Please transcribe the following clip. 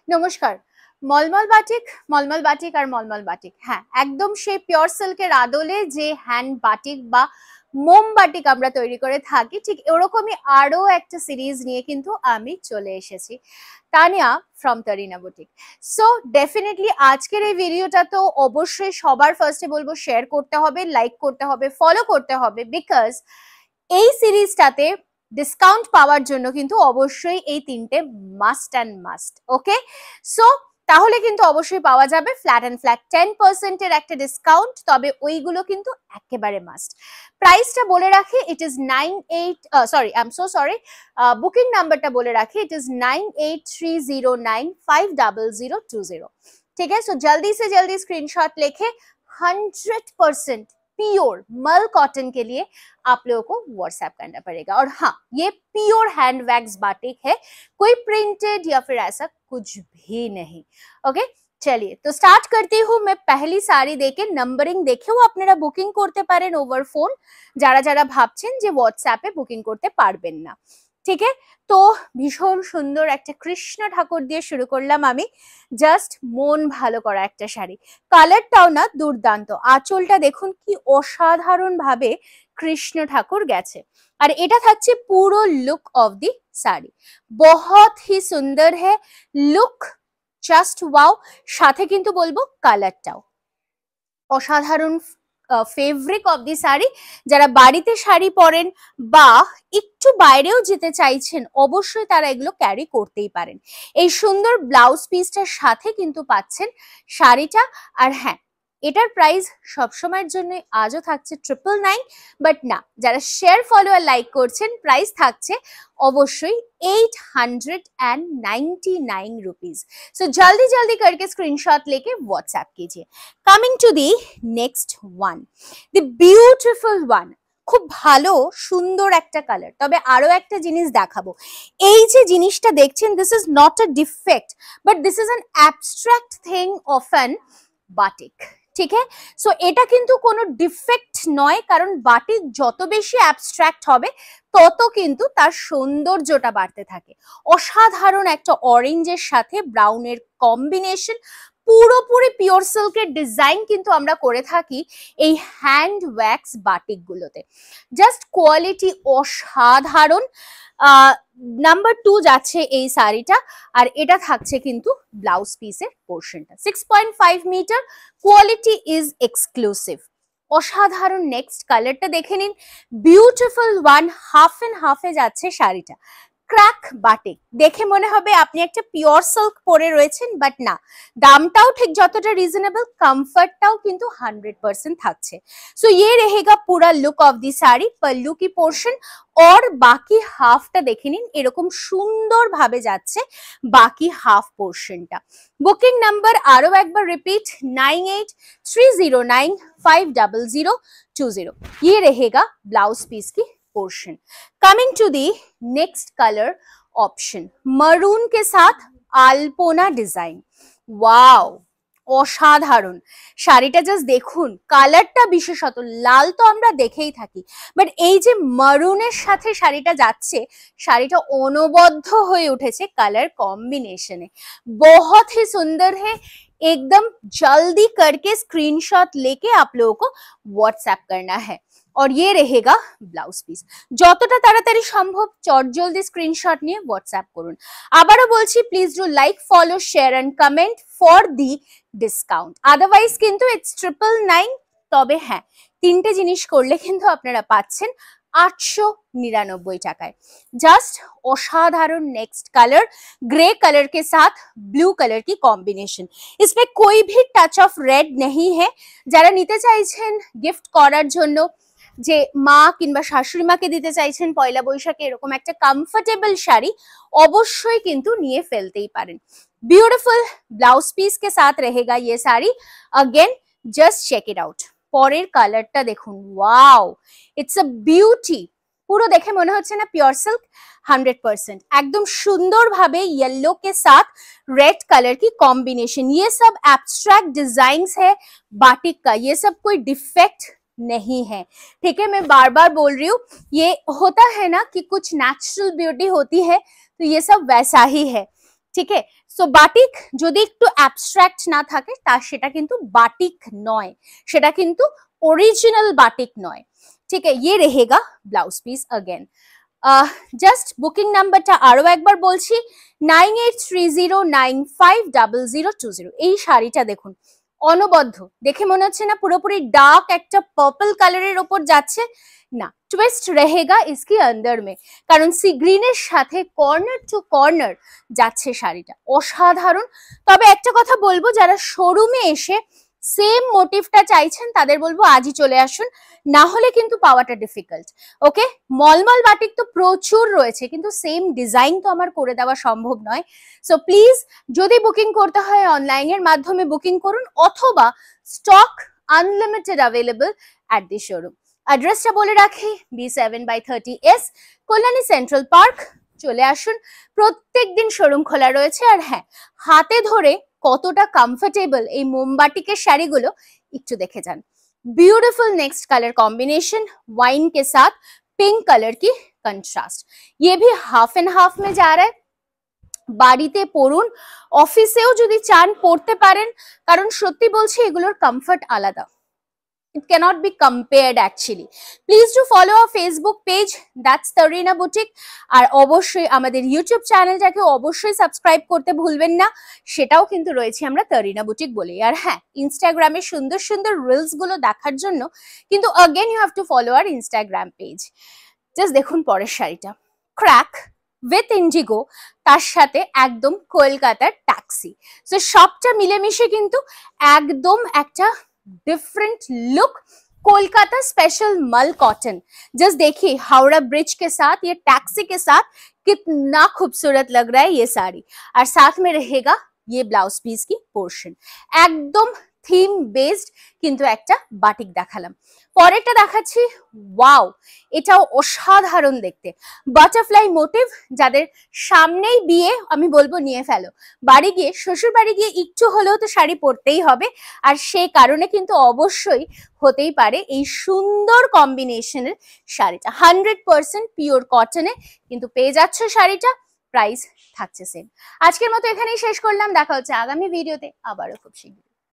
নমস্কার। মলমল বাটিক আর মলমল বাটিক, হ্যাঁ একদম সেই পিওর সিল্কের আদলে যে হ্যান্ড বাটিক বা মোম বাটিক আমরা তৈরি করে থাকি, ঠিক এরকমই আরো একটা সিরিজ নিয়ে কিন্তু আমি চলে এসেছি, Tania from Tarina boutique. So definitely আজকের এই ভিডিওটা তো অবশ্যই সবার ফার্স্টে বলবো শেয়ার করতে হবে, লাইক করতে হবে, ফলো করতে হবে, বিকজ এই সিরিজটাতে ডিসকাউন্ট পাওয়ার জন্য কিন্তু অবশ্যই এই তিনটে must and must. Okay, so তাহলে কিন্তু অবশ্যই পাওয়া যাবে ফ্ল্যাট অ্যান্ড ফ্ল্যাট 10% এর একটা ডিসকাউন্ট, তবে ওইগুলো কিন্তু একেবারে মাস্ট। প্রাইসটা বলে রাখি, ইট ইজ 98 বুকিং নাম্বারটা বলে রাখি, ইট ইজ 9830950020। ठीक है, सो जल्दी से जल्दी स्क्रीनशॉट लेके 100% प्योर मल कॉटन के लिए आप लोगों को व्हाट्सएप करना पड़ेगा। और हाँ, ये प्योर हैंड वैक्स बाटिक है, कोई प्रिंटेड या फिर ऐसा कुछ भी नहीं। ओके, चलिए तो स्टार्ट करती हूँ। मैं पहली साड़ी देके नंबरिंग देखेও আপনারা বুকিং করতে পারেন ওভার ফোন, যারা যারা ভাবছেন যে হোয়াটসঅ্যাপে বুকিং করতে পারবেন না। ঠিক আছে, তো ভীষণ সুন্দর একটা কৃষ্ণ ঠাকুর দিয়ে শুরু করলাম আমি, জাস্ট মন ভালো করা একটা শাড়ি। কালারটাও না দুর্দান্ত, আঁচলটা দেখুন কি অসাধারণ ভাবে কৃষ্ণ ঠাকুর গেছে, আর এটা থাকছে পুরো লুক অফ দি শাড়ি। বহুত হি সুন্দর হ্যায় লুক, জাস্ট ওয়াও। সাথে কিন্তু বলবো কালারটাও অসাধারণ, ফেভারিট অফ দি শাড়ি। যারা বাড়িতে শাড়ি পরেন বা একটু বাইরেও যেতে চাইছেন, অবশ্যই তারা এগুলো ক্যারি করতেই পারেন। এই সুন্দর ব্লাউজ পিসটার সাথে কিন্তু পাচ্ছেন শাড়িটা। আর হ্যাঁ, এটার প্রাইস সবসময়ের জন্য আজও থাকছে 999, বাট না, যারা শেয়ার ফলো আর লাইক করছেন প্রাইস থাকছে অবশ্যই 899 रुपीज। सो जल्दी जल्दी करके स्क्रीनशॉट लेके व्हाट्सएप कीजिए। Coming to the next one, the beautiful one. খুব ভালো সুন্দর একটা কালার, তবে আরো একটা জিনিস দেখাবো। এই যে জিনিসটা দেখছেন, this is not a defect, but this is an abstract thing of an batik. ঠিক আছে, সো এটা কিন্তু কোনো ডিফেক্ট নয়, কারণ বাটিক যত বেশি অ্যাবস্ট্রাক্ট হবে তত কিন্তু তার সৌন্দর্যটা বাড়তে থাকে। অসাধারণ একটা অরেঞ্জের সাথে ব্রাউনের কম্বিনেশন, পুরোপুরি পিওর সিল্কের ডিজাইন কিন্তু আমরা করে থাকি এই হ্যান্ড ওয়্যাক্স বাটিক গুলোতে। জাস্ট কোয়ালিটি অসাধারণ। নাম্বার 2 যাচ্ছে এই শাড়িটা, আর এটা থাকছে কিন্তু ব্লাউজ পিসের পোর্শনটা 6.5 মিটার, কোয়ালিটি ইজ এক্সক্লুসিভ, অসাধারণ। নেক্সট কালারটা দেখে নিন, বিউটিফুল ওয়ান, হাফ এন্ড হাফে যাচ্ছে শাড়িটা। ক্র্যাক বাটিক দেখে মনে হবে আপনি একটা পিওর সিল্ক পরে রয়েছেন, বাট না, দামটাও ঠিক যতটা রিজনেবল, কমফর্টটাও কিন্তু 100% থাকছে। সো ये रहेगा पूरा लुक ऑफ दी साड़ी, पल्लू की पोर्शन और बाकी हाफটা দেখে নিন, এরকম সুন্দর ভাবে যাচ্ছে বাকি হাফ পোর্শনটা। বুকিং নাম্বার আরো একবার রিপিট, 9830950020। ये रहेगा ब्लाउज पीस की portion. Coming to the next colour option, maroon के साथ আলপনা ডিজাইন। ওয়াও, অসাধারণ শাড়িটা, জাস্ট দেখুন কালারটা, বিশেষত লাল তো আমরা দেখেই থাকি, বাট এই যে মারুনের সাথে শাড়িটা যাচ্ছে, শাড়িটা অনবদ্য হয়ে উঠেছে কালার কম্বিনেশনে। बहुत ही सुंदर है, एकदम जल्दी करके स्क्रीनशॉट लेके आप लोगों को व्हाट्सएप करना है। और ये रहेगा ব্লাউজ পিস। যতটা তাড়াতাড়ি সম্ভব চটজলদি স্ক্রিনশট নিয়ে হোয়াটসঅ্যাপ করুন। আবারও বলছি, please do like, follow, share and comment for the discount, otherwise কিন্তু ইটস 999। তবে হ্যাঁ, তিনটে জিনিস করলে কিন্তু আপনারা পাচ্ছেন 899 টাকায়। জাস্ট অসাধারণ। नेक्स्ट कलर ग्रे कलर के साथ ब्लू कलर की कॉम्बिनेशन, इसमें कोई भी टच ऑफ रेड नहीं है। যারা নিতে চাইছেন গিফট করার জন্য, যে মা কিংবা শাশুড়ি মাকে দিতে চাইছেন পয়লা বৈশাখে এরকম একটা কমফোর্টেবল শাড়ি, অবশ্যই কিন্তু নিয়ে ফেলতেই পারেন। ब्यूटीफुल ब्लाउज पीस के साथ रहेगा ये sari. Again just check it out. পরের কালারটা দেখুন, ওয়াও, ইটস আ বিউটি। পুরো দেখে মনে হচ্ছে না পিওর সিল্ক, 100%। एकदम सुंदर भावे येलो के साथ रेड कलर की कॉम्बिनेशन, ये सब एब्स्ट्रैक्ट डिजाइन्स है बाटिक का, ये सब कोई डिफेक्ट नहीं है। ठीक है, मैं बार बार बोल रही हूँ, ये होता है ना कि कुछ नेचुरल ब्यूटी होती है, तो ये सब वैसा ही है। ঠিক আছে। সো বাটিক যদি একটু অ্যাবস্ট্রাক্ট না থাকে তা সেটা কিন্তু বাটিক নয়, সেটা কিন্তু ओरिजिनल बाटिक नॉय। ठीक है, ये रहेगा blouse piece again. Just booking নাম্বারটা আরো একবার বলছি 9830950020। এই শাড়িটা দেখুন অনবদ্য, দেখে মনে হচ্ছে না পুরোপুরি ডার্ক একটা পার্পল কালারের ওপর যাচ্ছে, না টুইস্ট रहेगा इसके अंदर में, কারণ সি গ্রিনের সাথে কর্নার টু কর্নার যাচ্ছে শাড়িটা, অসাধারণ। তবে একটা কথা বলবো, যারা শোরুমে এসে সেম মোটিভটা চাইছেন তাদের বলবো আজই চলে আসুন, না হলে কিন্তু পাওয়াটা ডিফিকাল্ট। ওকে, মলমল বাটিক তো প্রচুর রয়েছে, কিন্তু সেম ডিজাইন তো আমার করে দেওয়া সম্ভব নয়। সো প্লিজ যদি বুকিং করতে হয় অনলাইনের মাধ্যমে বুকিং করুন, অথবা stock unlimited available at the showroom. অ্যাড্রেসটা বলে রাখি, B7/30S কল্যাণী সেন্ট্রাল পার্ক। চলে আসুন, প্রত্যেক দিন শোরুম খোলা রয়েছে। আর হ্যাঁ, হাতে ধরে কতটা কমফোর্টেবল এই মোমবাটিকের শাড়িগুলো একটু দেখে যান। Beautiful next colour combination, wine के साथ पिंक कलर की कंट्रास्ट, ये भी हाफ एंड हाफ में जा रहा है। বাড়িতে পরুন, অফিসেও যদি চান পরতে পারেন, কারণ সত্যি বলছি এগুলোর কমফর্ট আলাদা। It cannot be compared actually. Please do follow our Facebook page, that's Tareena Boutique. আর অবশ্যই আমাদের ইউটিউব চ্যানেলটাকে অবশ্যই সাবস্ক্রাইব করতে ভুলবেন না, সেটাও কিন্তু রয়েছে আমরা তারিনা বুটিক বলে। আর হ্যাঁ, ইনস্টাগ্রামে সুন্দর সুন্দর রিলস গুলো দেখার জন্য কিন্তু again you have to follow our Instagram page. Just দেখুন পরের শাড়িটা, ক্র্যাক উইথ ইন্ডিগো, তার সাথে একদম কলকাতার ট্যাক্সি। সো সবটা মিলেমিশে কিন্তু একদম একটা डिफरेंट लुक, कोलकाता स्पेशल मल कॉटन। जस्ट देखिए हावड़ा ब्रिज के साथ ये टैक्सी के साथ कितना खूबसूरत लग रहा है ये साड़ी। और साथ में रहेगा ये ब्लाउज पीस की पोर्शन, एकदम থিম বেসড কিন্তু একটা বাটিক দেখালাম। পরেরটা দেখাচ্ছি, ওয়াও, এটাও অসাধারণ দেখতে, বাটারফ্লাই মোটিভ। যাদের সামনেই বিয়ে আমি বলবো নিয়ে ফেলো, বাড়ি গিয়ে শ্বশুর বাড়ি গিয়ে একটু হলেও তো শাড়ি পরতেই হবে, আর সেই কারণে কিন্তু অবশ্যই হতেই পারে এই সুন্দর কম্বিনেশনের শাড়িটা। 100% পিওর কটনে কিন্তু পেয়ে যাচ্ছ শাড়িটা, প্রাইস থাকছে সেম। আজকের মতো এখানেই শেষ করলাম, দেখা হচ্ছে আগামী ভিডিওতে আবারও খুব শীঘ্রই।